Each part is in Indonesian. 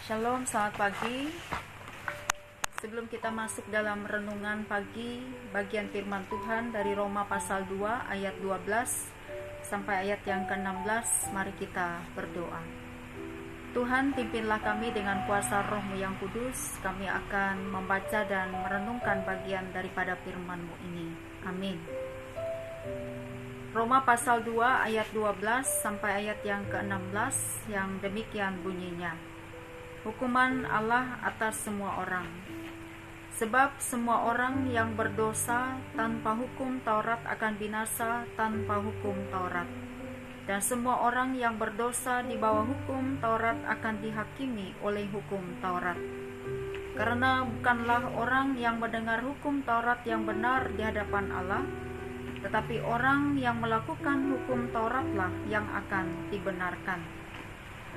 Shalom, selamat pagi. Sebelum kita masuk dalam renungan pagi, bagian firman Tuhan dari Roma pasal 2 ayat 12 sampai ayat yang ke-16, mari kita berdoa. Tuhan, pimpinlah kami dengan kuasa Roh-Mu yang kudus. Kami akan membaca dan merenungkan bagian daripada firman-Mu ini. Amin. Roma pasal 2 ayat 12 sampai ayat yang ke-16 yang demikian bunyinya. Hukuman Allah atas semua orang. Sebab semua orang yang berdosa tanpa hukum Taurat akan binasa tanpa hukum Taurat. Dan semua orang yang berdosa di bawah hukum Taurat akan dihakimi oleh hukum Taurat. Karena bukanlah orang yang mendengar hukum Taurat yang benar di hadapan Allah, tetapi orang yang melakukan hukum Tauratlah yang akan dibenarkan.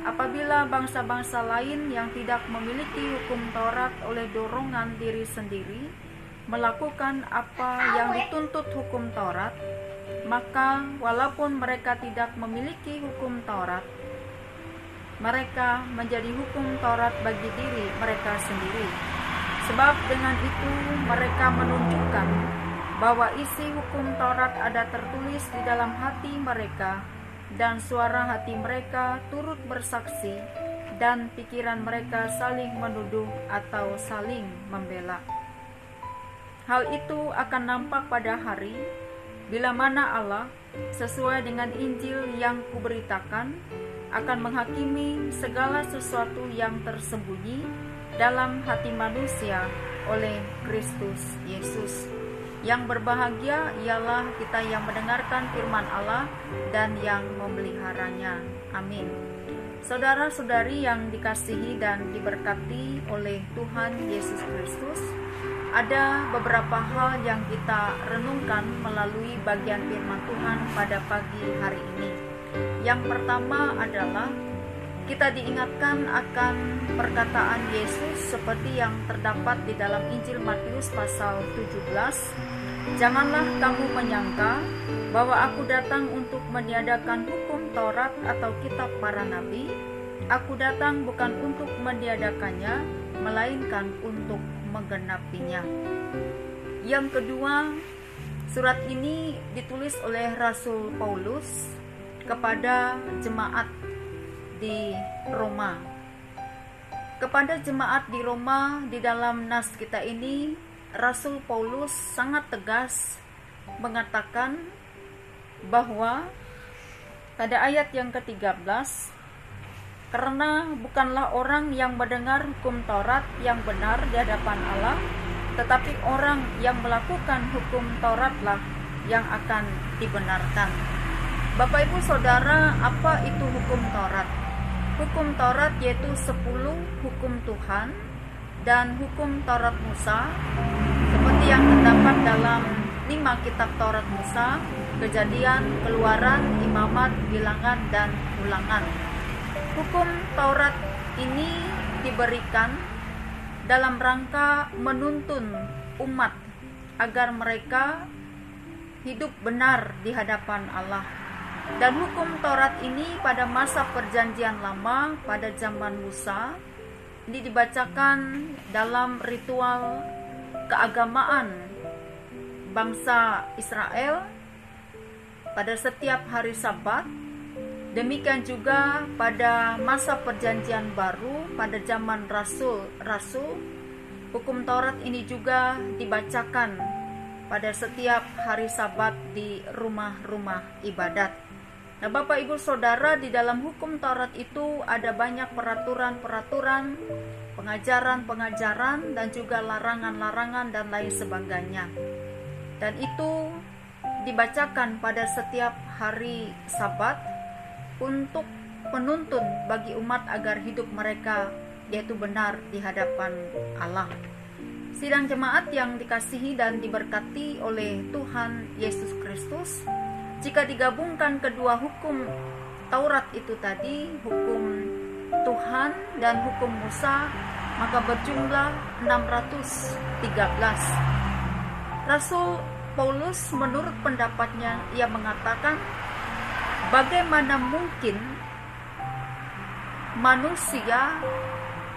Apabila bangsa-bangsa lain yang tidak memiliki hukum Taurat oleh dorongan diri sendiri melakukan apa yang dituntut hukum Taurat, maka walaupun mereka tidak memiliki hukum Taurat, mereka menjadi hukum Taurat bagi diri mereka sendiri. Sebab dengan itu mereka menunjukkan bahwa isi hukum Taurat ada tertulis di dalam hati mereka, dan suara hati mereka turut bersaksi, dan pikiran mereka saling menuduh atau saling membela. Hal itu akan nampak pada hari bila mana Allah, sesuai dengan Injil yang kuberitakan, akan menghakimi segala sesuatu yang tersembunyi dalam hati manusia oleh Kristus Yesus. Yang berbahagia ialah kita yang mendengarkan firman Allah dan yang memeliharanya. Amin. Saudara-saudari yang dikasihi dan diberkati oleh Tuhan Yesus Kristus, ada beberapa hal yang kita renungkan melalui bagian firman Tuhan pada pagi hari ini. Yang pertama adalah kita diingatkan akan perkataan Yesus seperti yang terdapat di dalam Injil Matius pasal 17. Janganlah kamu menyangka bahwa aku datang untuk meniadakan hukum Taurat atau kitab para nabi. Aku datang bukan untuk meniadakannya, melainkan untuk menggenapinya. Yang kedua, surat ini ditulis oleh Rasul Paulus kepada jemaat di Roma. Kepada jemaat di Roma, di dalam nas kita ini, Rasul Paulus sangat tegas mengatakan bahwa pada ayat yang ke-13, karena bukanlah orang yang mendengar hukum Taurat yang benar di hadapan Allah, tetapi orang yang melakukan hukum Tauratlah yang akan dibenarkan. Bapak Ibu Saudara, apa itu hukum Taurat? Hukum Taurat yaitu 10 hukum Tuhan dan hukum Taurat Musa, seperti yang terdapat dalam 5 kitab Taurat Musa, Kejadian, Keluaran, Imamat, Bilangan, dan Ulangan. Hukum Taurat ini diberikan dalam rangka menuntun umat agar mereka hidup benar di hadapan Allah. Dan hukum Taurat ini pada masa perjanjian lama, pada zaman Musa, ini dibacakan dalam ritual keagamaan bangsa Israel pada setiap hari Sabat. Demikian juga pada masa perjanjian baru, pada zaman Rasul-Rasul, hukum Taurat ini juga dibacakan pada setiap hari Sabat di rumah-rumah ibadat. Nah, Bapak Ibu Saudara, di dalam hukum Taurat itu ada banyak peraturan-peraturan, pengajaran-pengajaran, dan juga larangan-larangan dan lain sebagainya. Dan itu dibacakan pada setiap hari Sabat untuk penuntun bagi umat agar hidup mereka yaitu benar di hadapan Allah. Sidang jemaat yang dikasihi dan diberkati oleh Tuhan Yesus Kristus, jika digabungkan kedua hukum Taurat itu tadi, hukum Tuhan dan hukum Musa, maka berjumlah 613. Rasul Paulus menurut pendapatnya, ia mengatakan, bagaimana mungkin manusia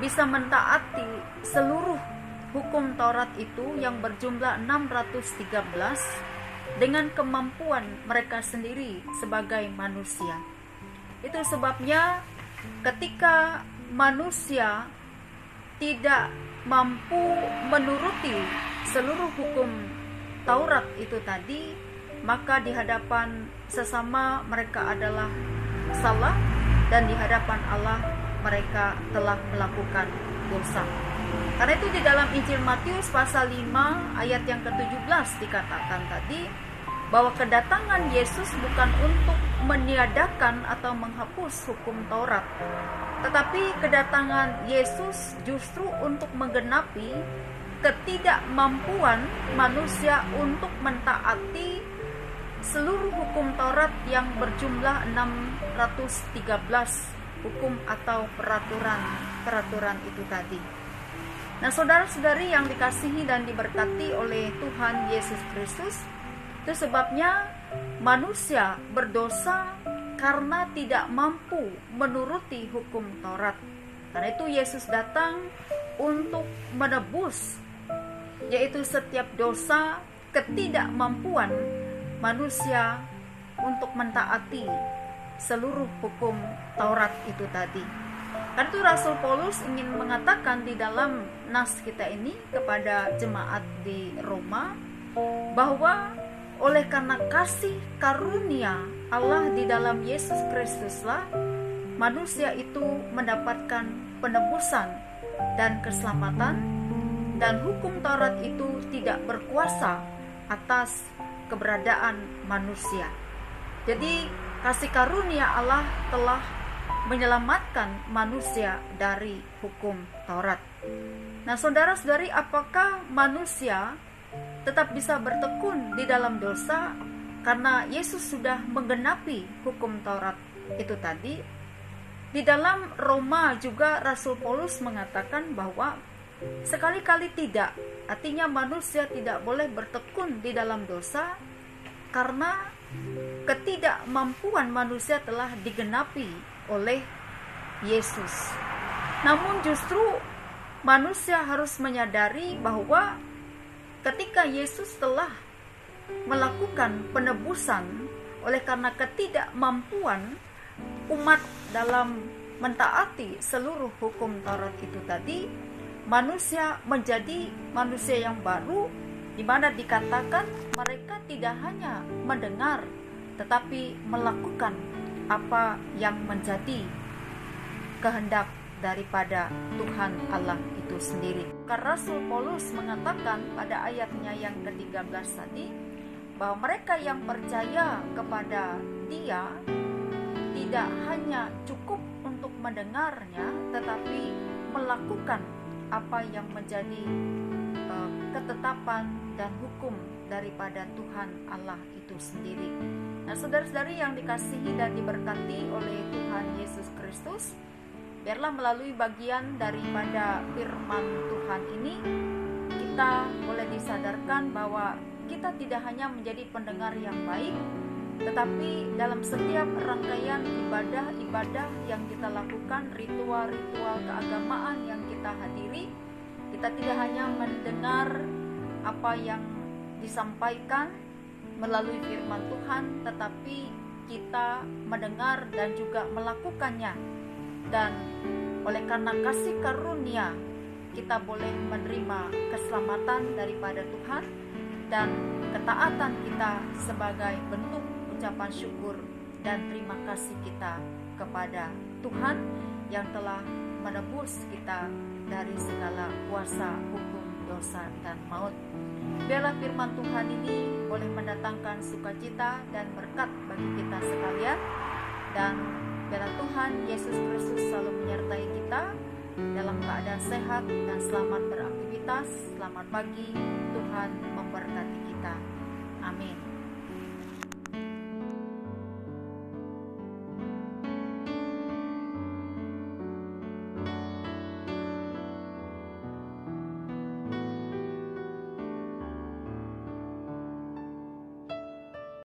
bisa mentaati seluruh hukum Taurat itu yang berjumlah 613 dengan kemampuan mereka sendiri sebagai manusia. Itu sebabnya ketika manusia tidak mampu menuruti seluruh hukum Taurat itu tadi, maka di hadapan sesama mereka adalah salah, dan di hadapan Allah mereka telah melakukan dosa. Karena itu di dalam Injil Matius pasal 5 ayat yang ke-17 dikatakan tadi bahwa kedatangan Yesus bukan untuk meniadakan atau menghapus hukum Taurat, tetapi kedatangan Yesus justru untuk menggenapi ketidakmampuan manusia untuk mentaati seluruh hukum Taurat yang berjumlah 613 hukum atau peraturan itu tadi. Nah, saudara-saudari yang dikasihi dan diberkati oleh Tuhan Yesus Kristus, itu sebabnya manusia berdosa karena tidak mampu menuruti hukum Taurat. Karena itu Yesus datang untuk menebus, yaitu setiap dosa, ketidakmampuan manusia untuk mentaati seluruh hukum Taurat itu tadi. Karena itu Rasul Paulus ingin mengatakan di dalam nas kita ini kepada jemaat di Roma bahwa oleh karena kasih karunia Allah di dalam Yesus Kristuslah manusia itu mendapatkan penebusan dan keselamatan, dan hukum Taurat itu tidak berkuasa atas keberadaan manusia. Jadi kasih karunia Allah telah menyelamatkan manusia dari hukum Taurat. Nah, saudara-saudari, apakah manusia tetap bisa bertekun di dalam dosa karena Yesus sudah menggenapi hukum Taurat itu tadi? Di dalam Roma juga Rasul Paulus mengatakan bahwa sekali-kali tidak, artinya manusia tidak boleh bertekun di dalam dosa karena ketidakmampuan manusia telah digenapi oleh Yesus. Namun justru manusia harus menyadari bahwa ketika Yesus telah melakukan penebusan, oleh karena ketidakmampuan umat dalam mentaati seluruh hukum Taurat itu tadi, manusia menjadi manusia yang baru, di mana dikatakan mereka tidak hanya mendengar tetapi melakukan apa yang menjadi kehendak daripada Tuhan Allah itu sendiri. Karena Rasul Paulus mengatakan pada ayatnya yang ke-13 tadi bahwa mereka yang percaya kepada Dia tidak hanya cukup untuk mendengarnya, tetapi melakukan apa yang menjadi ketetapan dan hukum daripada Tuhan Allah itu sendiri. Nah, saudara-saudari yang dikasihi dan diberkati oleh Tuhan Yesus Kristus, biarlah melalui bagian daripada firman Tuhan ini kita boleh disadarkan bahwa kita tidak hanya menjadi pendengar yang baik, tetapi dalam setiap rangkaian ibadah-ibadah yang kita lakukan, ritual-ritual keagamaan yang kita hadiri, kita tidak hanya mendengar apa yang disampaikan melalui firman Tuhan, tetapi kita mendengar dan juga melakukannya. Dan oleh karena kasih karunia, kita boleh menerima keselamatan daripada Tuhan, dan ketaatan kita sebagai bentuk ucapan syukur dan terima kasih kita kepada Tuhan yang telah menebus kita dari segala kuasa hukum dosa dan maut. Biarlah firman Tuhan ini boleh mendatangkan sukacita dan berkat bagi kita sekalian, dan biarlah Tuhan Yesus Kristus selalu menyertai kita dalam keadaan sehat dan selamat beraktivitas. Selamat pagi, Tuhan memberkati kita. Amin.